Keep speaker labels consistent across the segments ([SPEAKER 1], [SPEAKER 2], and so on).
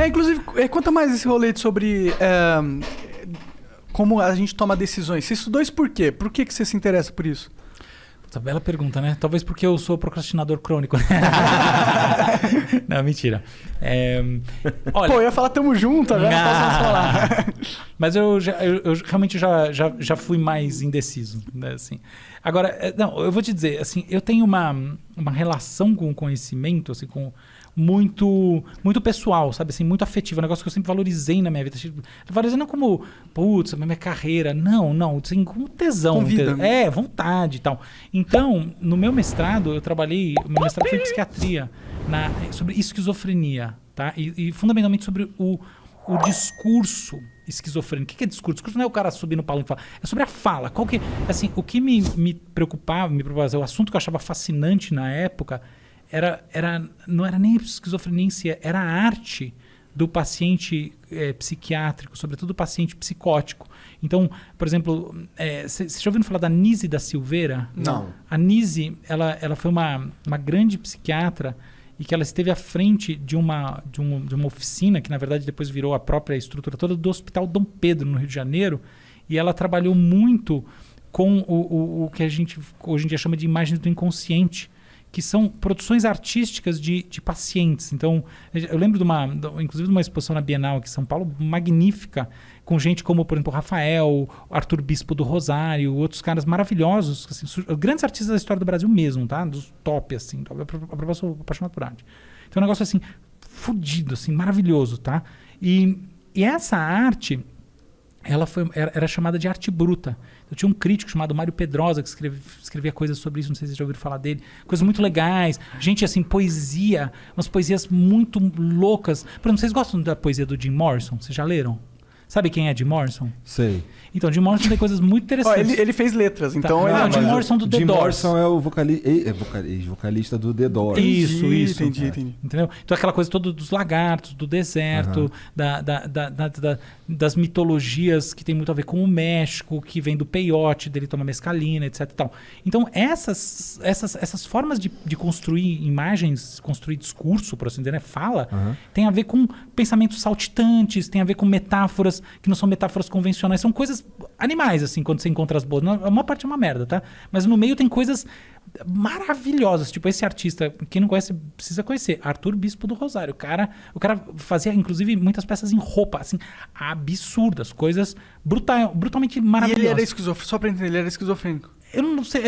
[SPEAKER 1] Inclusive, conta mais esse rolê sobre como a gente toma decisões. Você estudou isso por quê? Por que você se interessa por isso?
[SPEAKER 2] Puta, bela pergunta, né? Talvez porque eu sou procrastinador crônico. Não, mentira. Olha,
[SPEAKER 1] Pô, eu ia falar tamo junto, agora não posso falar.
[SPEAKER 2] Mas eu realmente já fui mais indeciso, né? Assim. Agora, não, eu vou te dizer, assim, eu tenho uma relação com o conhecimento, assim, muito pessoal, sabe? Assim, muito afetiva. Um negócio que eu sempre valorizei na minha vida. Valorizei não como, putz, a minha carreira. Não. Assim, com tesão.
[SPEAKER 1] Com vida.
[SPEAKER 2] Vontade e tal. Então, no meu mestrado, meu mestrado foi em psiquiatria, sobre esquizofrenia, tá? E fundamentalmente sobre o discurso esquizofrênico. O que é discurso? Discurso não é o cara subir no palco e falar. É sobre a fala. Assim, o que me preocupava, o assunto que eu achava fascinante na época não era nem a esquizofrenia em si, era a arte do paciente psiquiátrico, sobretudo do paciente psicótico. Então, por exemplo, você já ouviu falar da Nise da Silveira?
[SPEAKER 3] Não.
[SPEAKER 2] A Nise, ela foi uma grande psiquiatra e que ela esteve à frente de uma oficina, que na verdade depois virou a própria estrutura toda do Hospital Dom Pedro, no Rio de Janeiro, e ela trabalhou muito com o que a gente hoje em dia chama de imagens do inconsciente, que são produções artísticas de pacientes. Então, eu lembro inclusive de uma exposição na Bienal aqui em São Paulo, magnífica, com gente como, por exemplo, o Rafael, Arthur Bispo do Rosário, outros caras maravilhosos, assim, grandes artistas da história do Brasil mesmo, tá? Dos top, assim. Eu sou apaixonado por arte. Então, é um negócio, assim, fudido, assim, maravilhoso, tá? E essa arte, ela era chamada de arte bruta. Eu tinha um crítico chamado Mário Pedrosa que escrevia coisas sobre isso, não sei se vocês já ouviram falar dele. Coisas muito legais. Gente, assim, poesia, umas poesias muito loucas. Por exemplo, vocês gostam da poesia do Jim Morrison? Vocês já leram? Sabe quem é Jim Morrison?
[SPEAKER 3] Sei.
[SPEAKER 2] Então, Jim Morrison tem coisas muito interessantes.
[SPEAKER 1] Ele fez letras, então...
[SPEAKER 2] Tá. Jim Morrison do The
[SPEAKER 3] Jim
[SPEAKER 2] Doors.
[SPEAKER 3] Morrison é o vocalista do The Doors.
[SPEAKER 2] Isso.
[SPEAKER 1] Entendi.
[SPEAKER 2] Entendeu? Então, aquela coisa toda dos lagartos, do deserto, das mitologias que tem muito a ver com o México, que vem do peiote, dele toma mescalina, etc. E tal. Então, essas formas de construir imagens, construir discurso, por assim dizer, né? Fala, tem a ver com pensamentos saltitantes, tem a ver com metáforas que não são metáforas convencionais, são coisas animais, assim, quando você encontra as boas. A maior parte é uma merda, tá? Mas no meio tem coisas maravilhosas. Tipo, esse artista, quem não conhece, precisa conhecer. Arthur Bispo do Rosário. O cara fazia, inclusive, muitas peças em roupa, assim, absurdas. Coisas brutalmente maravilhosas.
[SPEAKER 1] E ele era esquizofrênico, só pra entender, ele era esquizofrênico.
[SPEAKER 2] Eu não sei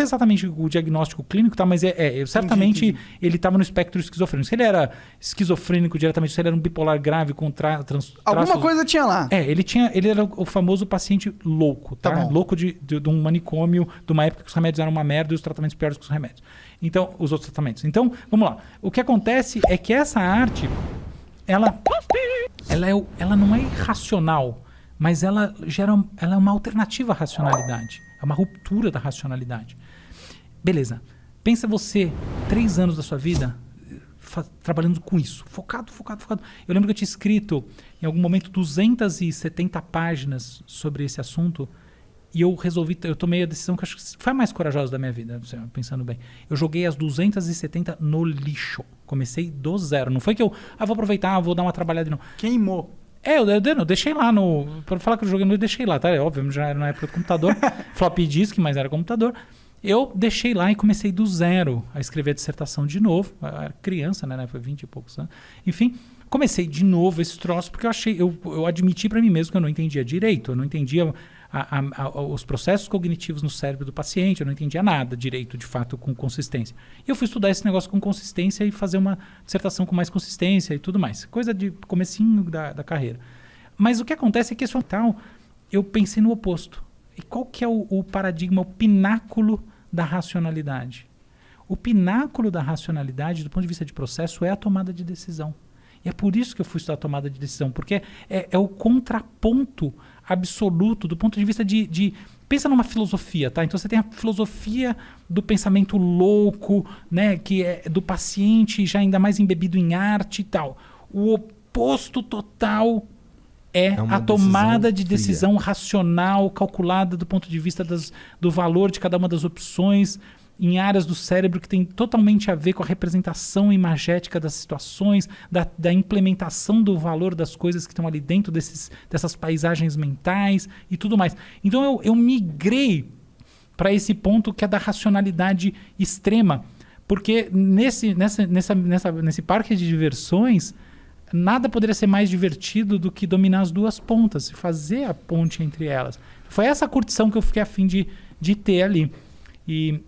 [SPEAKER 2] exatamente o diagnóstico clínico, tá? Mas certamente
[SPEAKER 1] entendi.
[SPEAKER 2] Ele estava no espectro esquizofrênico. Se ele era esquizofrênico diretamente, se ele era um bipolar grave com
[SPEAKER 1] Alguma coisa tinha lá.
[SPEAKER 2] Ele era o famoso paciente louco, tá? Louco de um manicômio, de uma época que os remédios eram uma merda e os tratamentos piores que os remédios. Então, os outros tratamentos. Então, vamos lá. O que acontece é que essa arte, ela não é irracional, mas ela é uma alternativa à racionalidade. É uma ruptura da racionalidade. Beleza. Pensa você, 3 anos da sua vida, trabalhando com isso. Focado. Eu lembro que eu tinha escrito, em algum momento, 270 páginas sobre esse assunto. E eu tomei a decisão que acho que foi a mais corajosa da minha vida, pensando bem. Eu joguei as 270 no lixo. Comecei do zero. Não foi que eu vou aproveitar, vou dar uma trabalhada, não.
[SPEAKER 1] Queimou.
[SPEAKER 2] Eu deixei lá para falar que eu joguei, eu deixei lá, tá? É óbvio, já era na época do computador. Floppy disk, mas era computador. Eu deixei lá e comecei do zero a escrever a dissertação de novo. Eu era criança, né? Foi 20 e poucos anos. Enfim, comecei de novo esse troço porque eu admiti para mim mesmo que eu não entendia direito. Eu não entendia os processos cognitivos no cérebro do paciente, eu não entendia nada direito, de fato, com consistência. E eu fui estudar esse negócio com consistência e fazer uma dissertação com mais consistência e tudo mais. Coisa de comecinho da carreira. Mas o que acontece é que eu pensei no oposto. E qual que é o paradigma, o pináculo da racionalidade? O pináculo da racionalidade, do ponto de vista de processo, é a tomada de decisão. E é por isso que eu fui estudar a tomada de decisão, porque é o contraponto absoluto do ponto de vista de... Pensa numa filosofia, tá? Então você tem a filosofia do pensamento louco, né? Que é do paciente já ainda mais embebido em arte e tal. O oposto total é a tomada de decisão racional, calculada do ponto de vista do valor de cada uma das opções, em áreas do cérebro que tem totalmente a ver com a representação imagética das situações, da implementação do valor das coisas que estão ali dentro dessas paisagens mentais e tudo mais. Então eu migrei para esse ponto que é da racionalidade extrema, porque nesse parque de diversões, nada poderia ser mais divertido do que dominar as duas pontas e fazer a ponte entre elas. Foi essa curtição que eu fiquei a fim de ter ali. E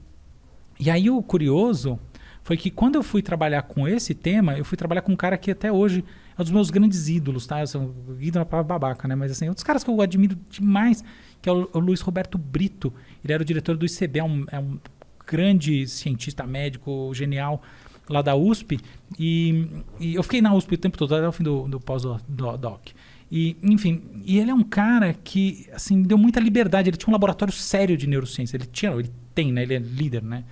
[SPEAKER 2] aí o curioso foi que quando eu fui trabalhar com esse tema, eu fui trabalhar com um cara que até hoje é um dos meus grandes ídolos, tá? Ídolo é uma palavra babaca, né? Mas assim, um dos caras que eu admiro demais, que é o Luiz Roberto Brito. Ele era o diretor do ICB, é um grande cientista médico, genial, lá da USP. E eu fiquei na USP o tempo todo, até o fim do pós-doc. E, enfim, ele é um cara que assim, me deu muita liberdade. Ele tinha um laboratório sério de neurociência. Ele tem, né? Ele é líder, né?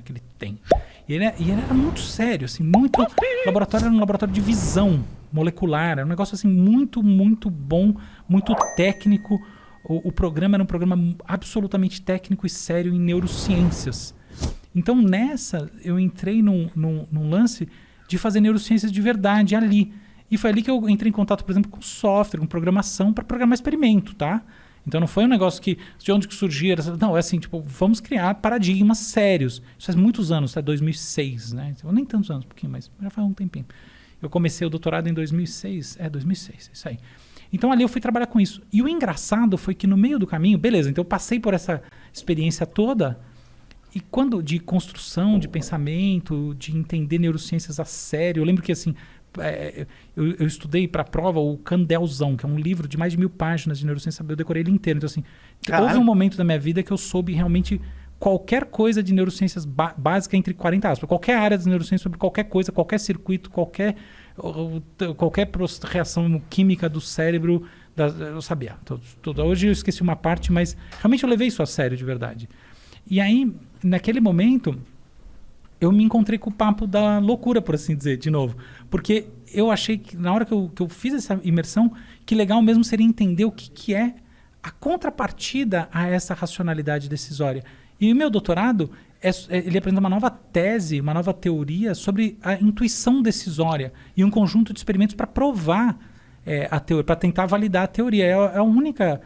[SPEAKER 2] Que ele tem. E ele era muito sério, assim, muito... O laboratório era um laboratório de visão molecular. Era um negócio assim, muito, muito bom, muito técnico. O programa era um programa absolutamente técnico e sério em neurociências. Então, nessa, eu entrei num lance de fazer neurociências de verdade ali. E foi ali que eu entrei em contato, por exemplo, com software, com programação, para programar experimento, tá? Então não foi um negócio de onde que surgia. Não, é assim, tipo, vamos criar paradigmas sérios. Isso faz muitos anos, tá? 2006, né? Nem tantos anos, um pouquinho, mas já faz um tempinho. Eu comecei o doutorado em 2006. 2006, isso aí. Então ali eu fui trabalhar com isso. E o engraçado foi que no meio do caminho, beleza, então eu passei por essa experiência toda. E quando de construção, de pensamento, de entender neurociências a sério, eu lembro que assim, eu estudei para a prova o Candelzão, que é um livro de mais de 1000 páginas de neurociência, eu decorei ele inteiro. Então assim, houve um momento da minha vida que eu soube realmente qualquer coisa de neurociências básica entre 40 aspas, qualquer área de neurociência sobre qualquer coisa, qualquer circuito, qualquer reação química do cérebro, eu sabia. Hoje eu esqueci uma parte, mas realmente eu levei isso a sério de verdade. E aí, naquele momento, eu me encontrei com o papo da loucura, por assim dizer, de novo. Porque eu achei que, na hora que eu fiz essa imersão, que legal mesmo seria entender o que é a contrapartida a essa racionalidade decisória. E o meu doutorado, ele apresenta uma nova tese, uma nova teoria sobre a intuição decisória e um conjunto de experimentos para provar a teoria, para tentar validar a teoria. É a única,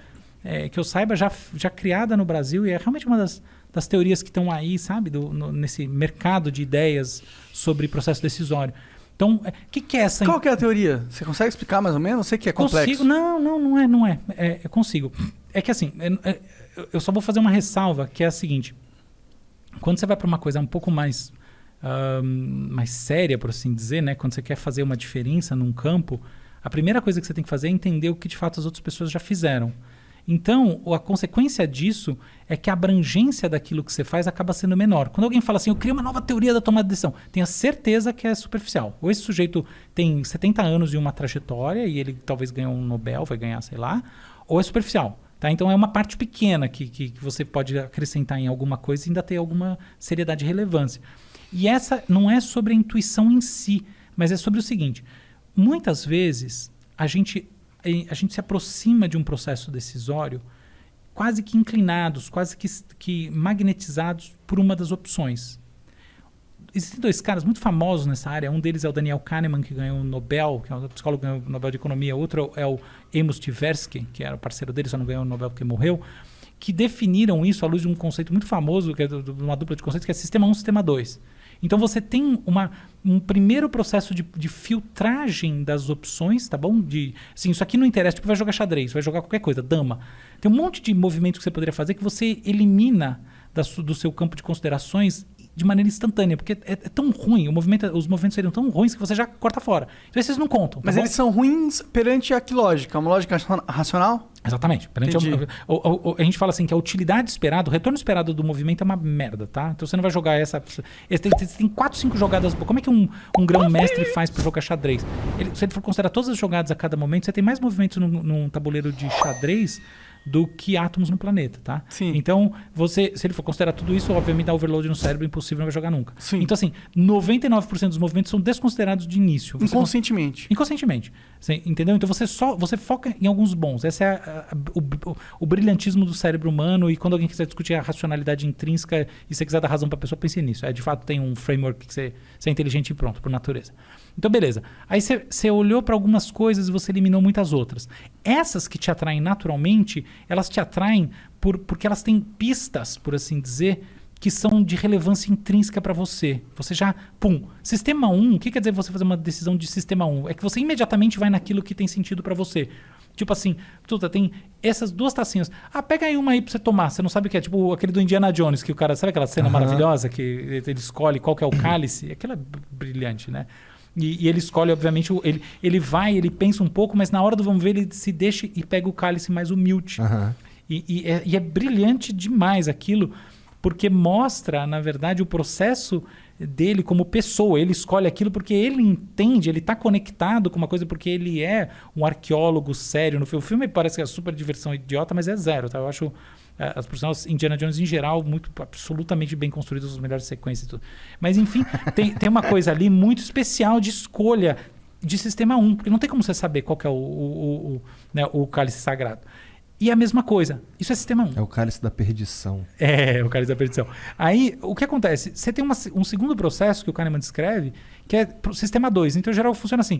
[SPEAKER 2] que eu saiba, já criada no Brasil e é realmente uma das teorias que estão aí, sabe, nesse mercado de ideias sobre processo decisório. Então, o que é essa...
[SPEAKER 1] Qual que é a teoria? Você consegue explicar mais ou menos? Eu sei que é complexo.
[SPEAKER 2] Consigo. Não é. Eu consigo. É que assim, eu só vou fazer uma ressalva, que é a seguinte. Quando você vai para uma coisa um pouco mais séria, por assim dizer, né? Quando você quer fazer uma diferença num campo, a primeira coisa que você tem que fazer é entender o que de fato as outras pessoas já fizeram. Então, a consequência disso é que a abrangência daquilo que você faz acaba sendo menor. Quando alguém fala assim, eu criei uma nova teoria da tomada de decisão, tenha certeza que é superficial. Ou esse sujeito tem 70 anos e uma trajetória e ele talvez ganhou um Nobel, vai ganhar, sei lá, ou é superficial. Tá? Então, é uma parte pequena que você pode acrescentar em alguma coisa e ainda ter alguma seriedade e relevância. E essa não é sobre a intuição em si, mas é sobre o seguinte. Muitas vezes, a gente se aproxima de um processo decisório quase que inclinados, quase que magnetizados por uma das opções. Existem dois caras muito famosos nessa área. Um deles é o Daniel Kahneman, que ganhou o Nobel, que é um psicólogo que ganhou o Nobel de Economia. Outro é o Amos Tversky, que era o parceiro dele, só não ganhou o Nobel porque morreu, que definiram isso à luz de um conceito muito famoso, que é uma dupla de conceitos, que é sistema 1 sistema 2. Então você tem um primeiro processo de filtragem das opções, tá bom? Assim, isso aqui não interessa, tipo, vai jogar xadrez, vai jogar qualquer coisa, dama. Tem um monte de movimentos que você poderia fazer que você elimina do seu campo de considerações de maneira instantânea, porque é tão ruim, os movimentos seriam tão ruins que você já corta fora. Então esses não contam. Tá
[SPEAKER 1] Mas
[SPEAKER 2] bom?
[SPEAKER 1] eles são ruins perante a que lógica? Uma lógica racional?
[SPEAKER 2] Exatamente. A gente fala assim que a utilidade esperada, o retorno esperado do movimento é uma merda, tá? Então você não vai jogar tem 4, 5 jogadas. Como é que um grão-mestre faz para jogar xadrez? Se ele for considerar todas as jogadas a cada momento, você tem mais movimentos num tabuleiro de xadrez do que átomos no planeta, tá?
[SPEAKER 1] Sim.
[SPEAKER 2] Então, se ele for considerar tudo isso, obviamente dá overload no cérebro, impossível, não vai jogar nunca.
[SPEAKER 1] Sim.
[SPEAKER 2] Então, assim, 99% dos movimentos são desconsiderados de início.
[SPEAKER 1] Inconscientemente.
[SPEAKER 2] Inconscientemente. Você entendeu? Então você foca em alguns bons. Esse é o brilhantismo do cérebro humano. E quando alguém quiser discutir a racionalidade intrínseca e você quiser dar razão para a pessoa, pense nisso. De fato, tem um framework que você é inteligente e pronto, por natureza. Então, beleza. Aí você olhou para algumas coisas e você eliminou muitas outras. Essas que te atraem naturalmente, elas te atraem porque elas têm pistas, por assim dizer, que são de relevância intrínseca para você. Você já, Sistema 1, o que quer dizer você fazer uma decisão de sistema 1? É que você imediatamente vai naquilo que tem sentido para você. Tipo assim, tem essas duas tacinhas. Pega aí uma aí pra você tomar. Você não sabe o que é. Tipo aquele do Indiana Jones, que o cara... Sabe aquela cena maravilhosa que ele escolhe qual que é o cálice? Aquilo é brilhante, né? E ele escolhe, obviamente, ele pensa um pouco, mas na hora do vamos ver, ele se deixa e pega o cálice mais humilde. E é brilhante demais aquilo, porque mostra, na verdade, o processo dele como pessoa. Ele escolhe aquilo porque ele entende, ele está conectado com uma coisa porque ele é um arqueólogo sério. No filme, o filme parece que é super diversão idiota, mas é zero. Tá? Eu acho as personagens Indiana Jones em geral absolutamente bem construídas, as melhores sequências e tudo. Mas enfim, tem uma coisa ali muito especial de escolha de sistema 1, porque não tem como você saber qual que é o cálice sagrado. E a mesma coisa, isso é sistema 1.
[SPEAKER 3] É o cálice da perdição.
[SPEAKER 2] É o cálice da perdição. Aí, o que acontece? Você tem um segundo processo que o Kahneman descreve, que é o sistema 2. Então, em geral, funciona assim.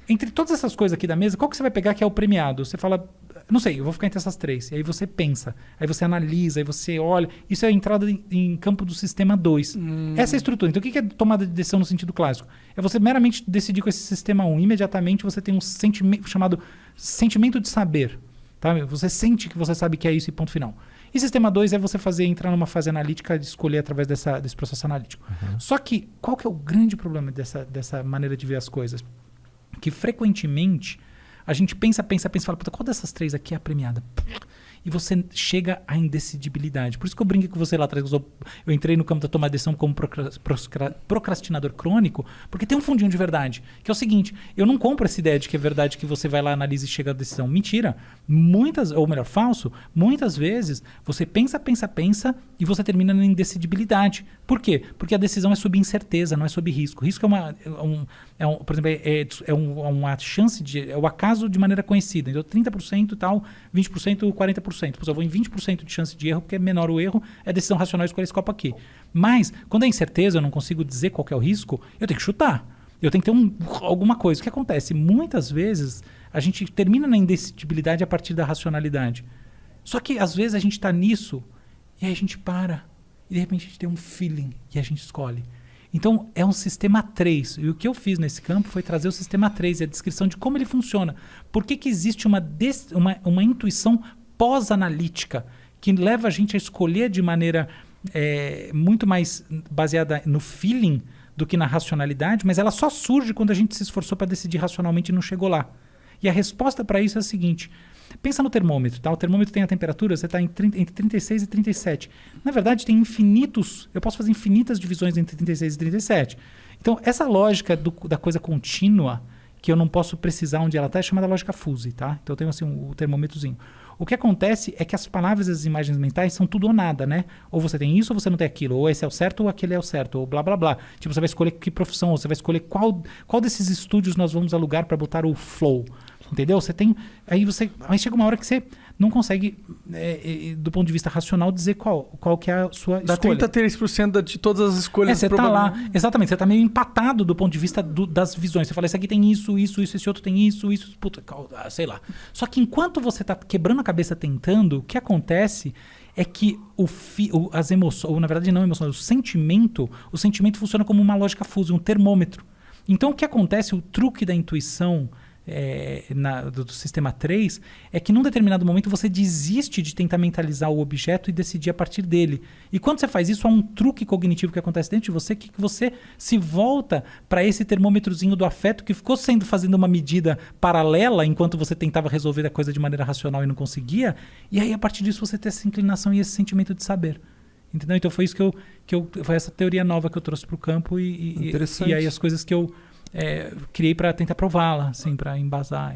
[SPEAKER 2] Entre todas essas coisas aqui da mesa, qual que você vai pegar que é o premiado? Você fala, não sei, eu vou ficar entre essas três. E aí você pensa, aí você analisa, aí você olha. Isso é a entrada em campo do sistema 2. Essa é a estrutura. Então, o que é tomada de decisão no sentido clássico? É você meramente decidir com esse sistema 1. Imediatamente, você tem um sentimento chamado sentimento de saber. Tá? Você sente que você sabe que é isso e ponto final. E sistema 2 é você entrar numa fase analítica de escolher através desse processo analítico. Só que, qual que é o grande problema dessa maneira de ver as coisas? Que frequentemente a gente pensa e fala, qual dessas três aqui é a premiada? E você chega à indecidibilidade. Por isso que eu brinquei com você lá atrás. Eu entrei no campo da tomada de decisão como procrastinador crônico, porque tem um fundinho de verdade. Que é o seguinte, eu não compro essa ideia de que é verdade que você vai lá, analisa e chega à decisão. Mentira. Falso. Muitas vezes você pensa e você termina na indecidibilidade. Por quê? Porque a decisão é sob incerteza, não é sob risco. Risco por exemplo, uma chance é o acaso de maneira conhecida. Então 30% e tal, 20%, 40%. Eu vou em 20% de chance de erro, porque é menor o erro, é decisão racional escolher esse copo aqui. Mas, quando é incerteza, eu não consigo dizer qual que é o risco, eu tenho que chutar. Eu tenho que ter alguma coisa. O que acontece? Muitas vezes, a gente termina na indecidibilidade a partir da racionalidade. Só que, às vezes, a gente está nisso, e aí a gente para, e de repente a gente tem um feeling, e a gente escolhe. Então, é um sistema 3. E o que eu fiz nesse campo foi trazer o sistema 3 e a descrição de como ele funciona. Por que existe uma intuição pós-analítica que leva a gente a escolher de maneira muito mais baseada no feeling do que na racionalidade, mas ela só surge quando a gente se esforçou para decidir racionalmente e não chegou lá. E a resposta para isso é a seguinte. Pensa no termômetro, tá? O termômetro tem a temperatura, você está entre 36 e 37. Na verdade, tem eu posso fazer infinitas divisões entre 36 e 37. Então, essa lógica da coisa contínua, que eu não posso precisar onde ela está, é chamada lógica fuzzy, tá? Então, eu tenho assim o termômetrozinho. O que acontece é que as palavras e as imagens mentais são tudo ou nada, né? Ou você tem isso ou você não tem aquilo. Ou esse é o certo ou aquele é o certo. Ou blá, blá, blá. Tipo, você vai escolher que profissão, ou você vai escolher qual desses estúdios nós vamos alugar para botar o flow. Entendeu? Aí chega uma hora que você não consegue, do ponto de vista racional, dizer qual que é a sua
[SPEAKER 1] Dá
[SPEAKER 2] escolha.
[SPEAKER 1] 33% de todas as escolhas.
[SPEAKER 2] Você tá lá, exatamente, você tá meio empatado do ponto de vista das visões. Você fala, esse aqui tem isso, esse outro tem isso, puta, sei lá. Só que enquanto você tá quebrando a cabeça tentando, o que acontece é que as emoções, ou na verdade não emoções, o sentimento funciona como uma lógica fuzzy, um termômetro. Então o que acontece, o truque da intuição do sistema 3 é que num determinado momento você desiste de tentar mentalizar o objeto e decidir a partir dele. E quando você faz isso, há um truque cognitivo que acontece dentro de você que você se volta para esse termômetrozinho do afeto que ficou fazendo uma medida paralela enquanto você tentava resolver a coisa de maneira racional e não conseguia. E aí, a partir disso, você tem essa inclinação e esse sentimento de saber. Entendeu? Então foi isso foi essa teoria nova que eu trouxe para o campo e aí as coisas que eu criei para tentar prová-la, assim, para embasar.